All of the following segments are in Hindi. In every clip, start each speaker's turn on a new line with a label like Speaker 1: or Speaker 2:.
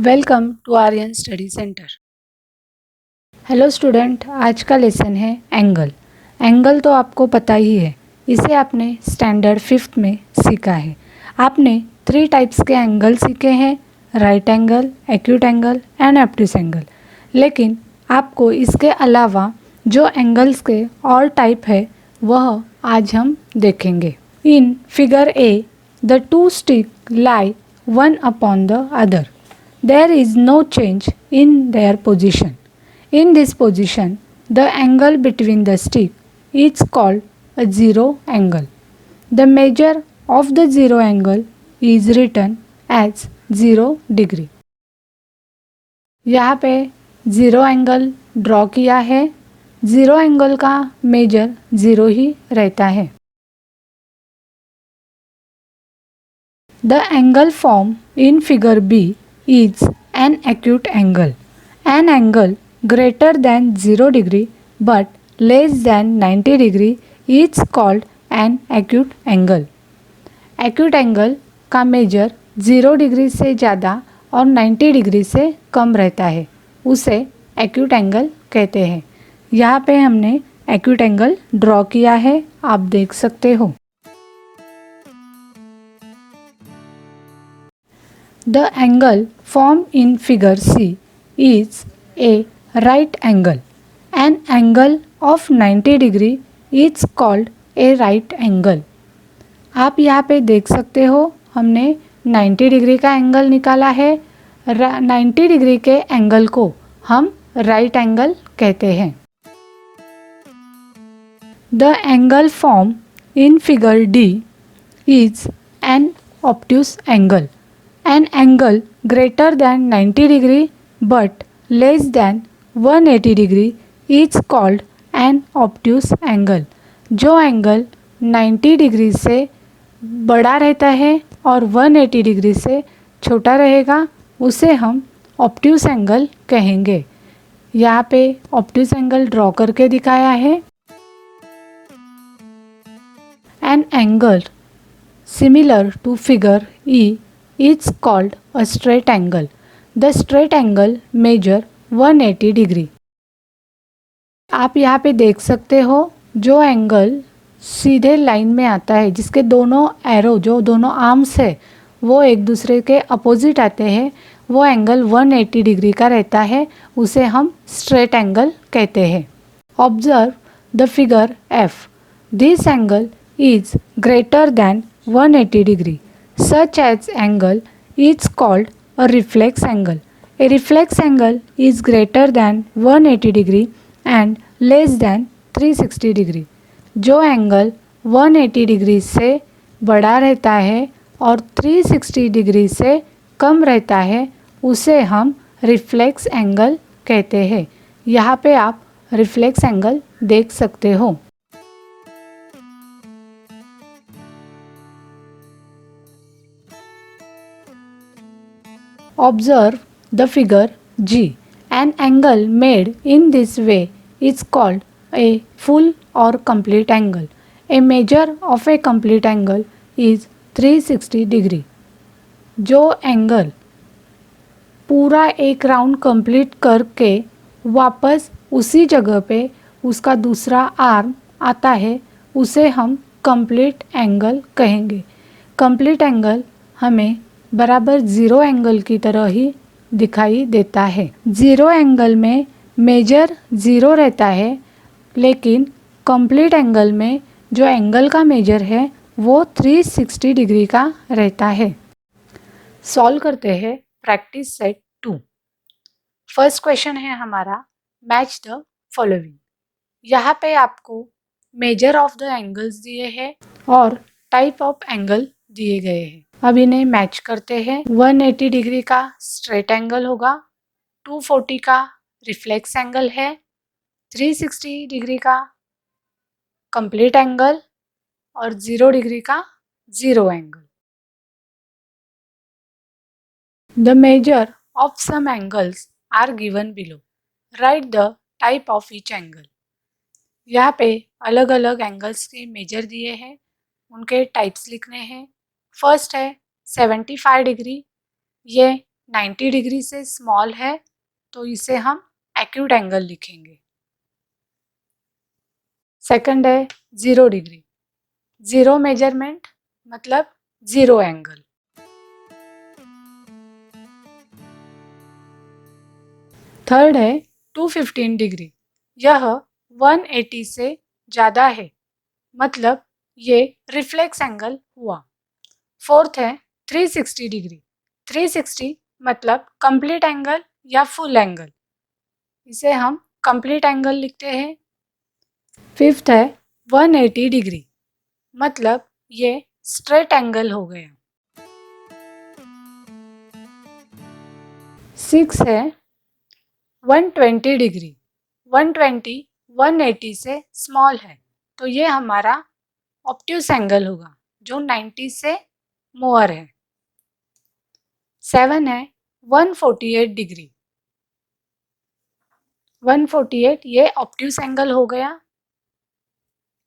Speaker 1: Welcome to Aryan study centre. Hello student, आज का लेसन है एंगल। एंगल तो आपको पता ही है, इसे आपने स्टैंडर्ड 5th में सीखा है। आपने 3 टाइप्स के एंगल सीखे हैं, right angle, acute angle and obtuse angle. लेकिन आपको इसके अलावा जो एंगल्स के और टाइप है वह आज हम देखेंगे। In figure A the 2 stick lie one upon the other. There is no change in their position. In this position, the angle between the stick is called a zero angle. The measure of the zero angle is written as 0 degree. यहाँ पे ज़ीरो एंगल ड्रॉ किया है। ज़ीरो एंगल का मेजर 0 ही रहता है। The angle formed in figure B is an acute angle. An angle greater than 0 degree but less than 90 degree is called an acute angle. Acute angle का मेजर 0 डिग्री से ज़्यादा और 90 डिग्री से कम रहता है, उसे acute एंगल कहते हैं। यहाँ पे हमने acute एंगल ड्रॉ किया है, आप देख सकते हो। The angle formed in figure C is a right angle. An angle of 90 degree is called a right angle. आप यहाँ पे देख सकते हो, हमने 90 डिग्री का एंगल निकाला है। 90 डिग्री के एंगल को हम राइट एंगल कहते हैं। The angle formed in figure D is an obtuse angle. An angle greater than 90 degree but less than 180 degree is called an obtuse angle. जो एंगल 90 डिग्री से बड़ा रहता है और 180 डिग्री से छोटा रहेगा, उसे हम ऑब्ट्यूस एंगल कहेंगे। यहाँ पे ऑब्ट्यूस एंगल ड्रॉ करके दिखाया है। An angle similar to figure E is called a straight angle. The straight angle measure 180 degree. आप यहाँ पे देख सकते हो, जो एंगल सीधे लाइन में आता है, जिसके दोनों एरो, जो दोनों आर्म्स है वो एक दूसरे के अपोजिट आते हैं, वो एंगल 180 डिग्री का रहता है, उसे हम स्ट्रेट एंगल कहते हैं। Observe the figure F. This angle is greater than 180 degree. Such as angle is called a reflex angle. A reflex angle is greater than 180 degree and less than 360 degree. जो एंगल 180 डिग्री से बड़ा रहता है और 360 डिग्री से कम रहता है, उसे हम रिफ्लेक्स एंगल कहते हैं। यहाँ पे आप रिफ्लेक्स एंगल देख सकते हो। Observe the figure G. An angle made in this way is called a full or complete angle. A measure of a complete angle is 360 degree. जो एंगल पूरा एक राउंड कंप्लीट करके वापस उसी जगह पे उसका दूसरा आर्म आता है, उसे हम कंप्लीट एंगल कहेंगे। कंप्लीट एंगल हमें बराबर ज़ीरो एंगल की तरह ही दिखाई देता है। ज़ीरो एंगल में मेजर ज़ीरो रहता है, लेकिन कंप्लीट एंगल में जो एंगल का मेजर है वो 360 डिग्री का रहता है। सॉल्व करते हैं प्रैक्टिस सेट 2। फर्स्ट क्वेश्चन है हमारा, मैच द फॉलोइंग। यहाँ पे आपको मेजर ऑफ द एंगल्स दिए हैं और टाइप ऑफ एंगल दिए गए हैं। अब इन्हें मैच करते हैं। 180 डिग्री का स्ट्रेट एंगल होगा, 240 का रिफ्लेक्स एंगल है, 360 डिग्री का कंप्लीट एंगल और 0 डिग्री का zero angle. The measure of some angles are given below. Write the type of each angle. यहाँ पे अलग अलग एंगल्स के मेजर दिए हैं, उनके टाइप्स लिखने हैं। फर्स्ट है 75 डिग्री, ये 90 डिग्री से स्मॉल है तो इसे हम एक्यूट एंगल लिखेंगे। सेकंड है 0 डिग्री, जीरो मेजरमेंट मतलब जीरो एंगल। थर्ड है 215 डिग्री, यह 180 से ज़्यादा है मतलब ये रिफ्लेक्स एंगल हुआ। फोर्थ है 360 डिग्री, 360 मतलब कंप्लीट एंगल या फुल एंगल, इसे हम कंप्लीट एंगल लिखते हैं। फिफ्थ है 180 डिग्री, मतलब ये स्ट्रेट एंगल हो गया। सिक्स है 120 डिग्री, 120 180 से स्मॉल है तो ये हमारा ऑब्ट्यूस एंगल होगा जो 90 से मोर है। सेवन है 148 डिग्री, 148 ये ऑब्ट्यूस एंगल हो गया।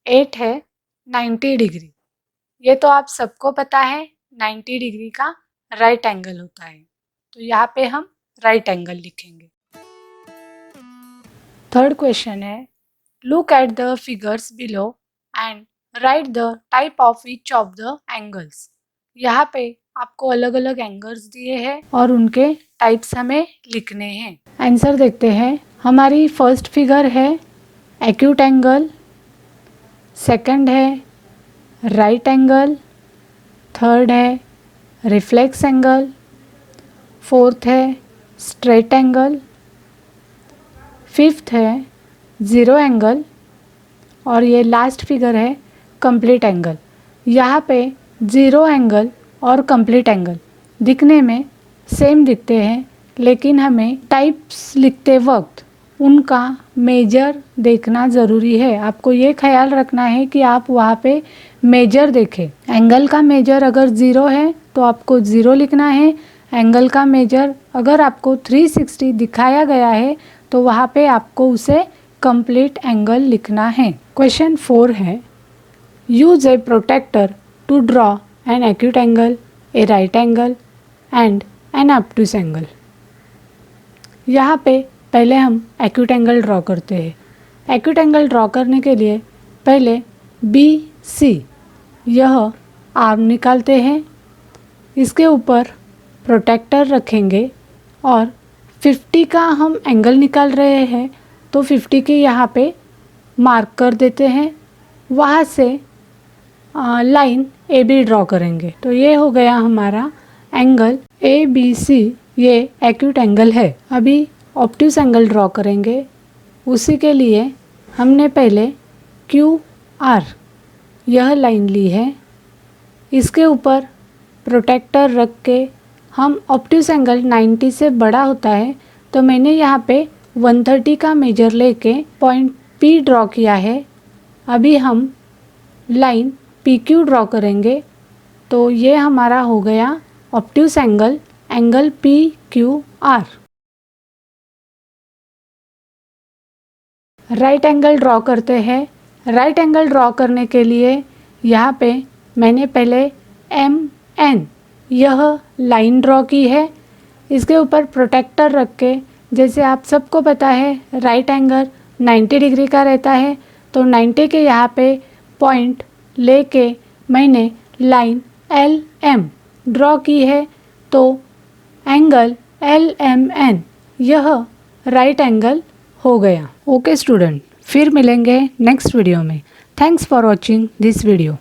Speaker 1: एट है 90 डिग्री, ये तो आप सबको पता है 90 डिग्री का राइट एंगल होता है तो यहाँ पे हम राइट एंगल लिखेंगे। थर्ड क्वेश्चन है look at the figures below and right the type of each of the angles. यहाँ पे आपको अलग अलग एंगल्स दिए हैं और उनके टाइप्स हमें लिखने हैं। आंसर देखते हैं। हमारी फर्स्ट फिगर है एक्यूट एंगल, सेकंड है राइट एंगल, थर्ड है रिफ्लेक्स एंगल, फोर्थ है स्ट्रेट एंगल, फिफ्थ है ज़ीरो एंगल और ये लास्ट फिगर है कंप्लीट एंगल। यहाँ पे ज़ीरो एंगल और कंप्लीट एंगल दिखने में सेम दिखते हैं लेकिन हमें टाइप्स लिखते वक्त उनका मेजर देखना ज़रूरी है। आपको ये ख्याल रखना है कि आप वहाँ पे मेजर देखें। एंगल का मेजर अगर ज़ीरो है तो आपको ज़ीरो लिखना है। एंगल का मेजर अगर आपको 360 दिखाया गया है तो वहाँ पे आपको उसे कंप्लीट एंगल लिखना है। क्वेश्चन 4 है use a protractor to draw an acute angle, a right angle and an obtuse angle. यहाँ पे पहले हम एक्यूट एंगल ड्रॉ करते हैं। एक्यूट एंगल ड्रॉ करने के लिए पहले BC यह आर्म निकालते हैं, इसके ऊपर प्रोटेक्टर रखेंगे और 50 का हम एंगल निकाल रहे हैं तो 50 के यहाँ पे मार्क कर देते हैं। वहाँ से लाइन AB ड्रॉ करेंगे तो ये हो गया हमारा एंगल ABC, ये एक्यूट एंगल है। अभी ऑब्ट्यूस एंगल ड्रॉ करेंगे, उसी के लिए हमने पहले QR यह लाइन ली है, इसके ऊपर प्रोटेक्टर रख के हम ऑब्ट्यूस एंगल 90 से बड़ा होता है तो मैंने यहाँ पे 130 का मेजर लेके पॉइंट P ड्रॉ किया है। अभी हम लाइन PQ ड्रॉ करेंगे तो ये हमारा हो गया obtuse angle, angle PQR। Right angle draw करते हैं। राइट एंगल ड्रॉ करने के लिए यहाँ पे मैंने पहले MN यह लाइन ड्रॉ की है, इसके ऊपर प्रोटेक्टर रख के, जैसे आप सबको पता है राइट एंगल 90 डिग्री का रहता है तो 90 के यहाँ पे पॉइंट लेके मैंने लाइन LM ड्रॉ की है तो एंगल LMN यह राइट एंगल हो गया। ओके स्टूडेंट, फिर मिलेंगे नेक्स्ट वीडियो में। Thanks for watching this video.